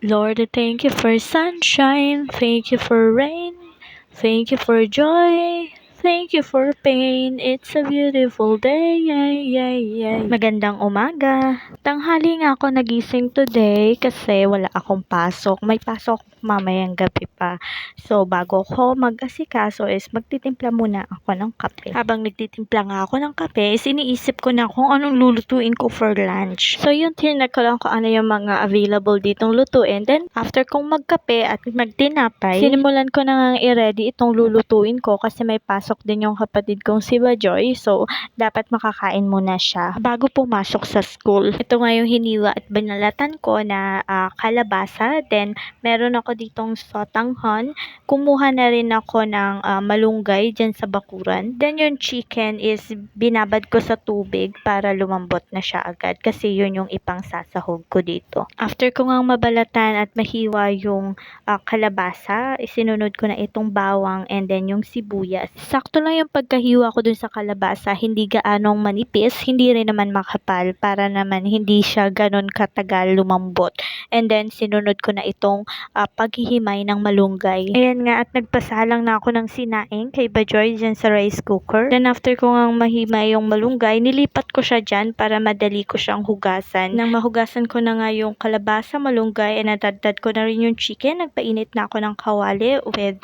Lord, I thank you for sunshine, thank you for rain, thank you for joy, thank you for pain. It's a beautiful day, yay, yay, yay. Magandang umaga. Tanghali nga ako nagising today kasi wala akong pasok. May pasok mamayang gabi pa. So, bago ko mag-asikaso is magtitimpla muna ako ng kape. Habang nagtitimpla nga ako ng kape, is iniisip ko na kung anong lulutuin ko for lunch. So, yun, tinag ko lang kung ano yung mga available ditong lutuin. Then, after kong magkape at magtinapay, sinimulan ko na nga i-ready itong lulutuin ko kasi may pasok din yung kapatid kong si Bajoy. So, dapat makakain muna siya bago pumasok sa school. Ito nga yung hiniwa at binalatan ko na kalabasa. Then, meron ako ditong sotanghon. Kumuha na rin ako ng malunggay dyan sa bakuran. Then, yung chicken is binabad ko sa tubig para lumambot na siya agad kasi yun yung ipang sasahog ko dito. After ko ngang mabalatan at mahiwa yung kalabasa, isinunod ko na itong bawang and then yung sibuyas. Sakto lang yung pagkahiwa ko dun sa kalabasa, hindi gaanong manipis, hindi rin naman makapal para naman hindi siya ganon katagal lumambot. And then sinunod ko na itong paghihimay ng malunggay. Ayan nga at nagpasalang na ako ng sinaing kay Bajoy dyan sa rice cooker. Then after ko ngang mahimay yung malunggay, nilipat ko siya dyan para madali ko siyang hugasan. Nang mahugasan ko na nga yung kalabasa, malunggay, and nadagdag ko na rin yung chicken. Nagpainit na ako ng kawali with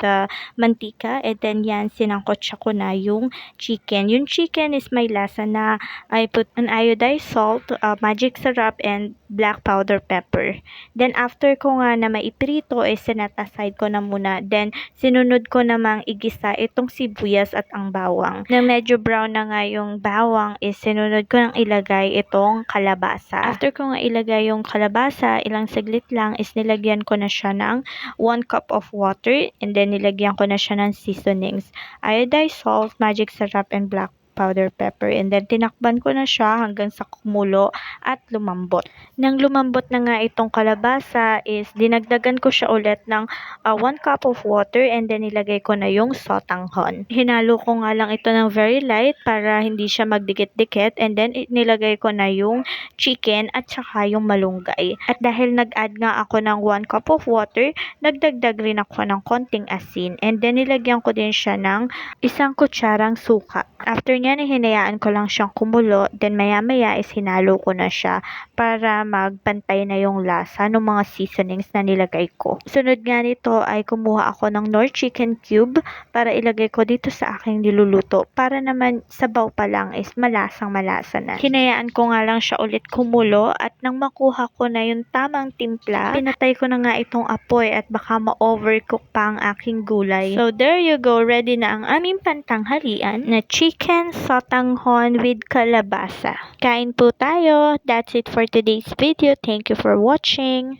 mantika. And then yan, sinangkotsa ko na yung chicken. Yung chicken is may lasa na I put an iodized salt, magic syrup, and black powder pepper. Then after ko nga na maiprito, is set aside ko na muna. Then sinunod ko namang igisa itong sibuyas at ang bawang. Na medyo brown na nga yung bawang, is sinunod ko nang ilagay itong kalabasa. After ko nga ilagay yung kalabasa, ilang saglit lang is nilagyan ko na siya ng 1 cup of water and then nilagyan ko na siya ng seasonings, iodized salt, magic syrup, and black powder pepper, and then tinakban ko na siya hanggang sa kumulo at lumambot. Nang lumambot na nga itong kalabasa is dinagdagan ko siya ulit ng 1 cup of water and then nilagay ko na yung sotanghon. Hinalo ko nga lang ito ng very light para hindi siya magdikit-dikit, and then nilagay ko na yung chicken at saka yung malunggay. At dahil nag-add nga ako ng 1 cup of water, nagdagdag rin ako ng konting asin, and then nilagyan ko din siya ng 1 kutsarang suka. After niya, hinayaan ko lang siyang kumulo, then maya-maya is hinalo ko na siya para magpantay na yung lasa ng mga seasonings na nilagay ko. Sunod nga nito ay kumuha ako ng Knorr chicken cube para ilagay ko dito sa aking niluluto para naman sabaw pa lang is malasang-malasa na. Hinayaan ko nga lang siya ulit kumulo at nang makuha ko na yung tamang timpla, pinatay ko na nga itong apoy at baka ma-overcook pa ang aking gulay. So there you go, ready na ang aming pantanghalian na chicken sotanghon with kalabasa. Kain po tayo. That's it for today's video. Thank you for watching.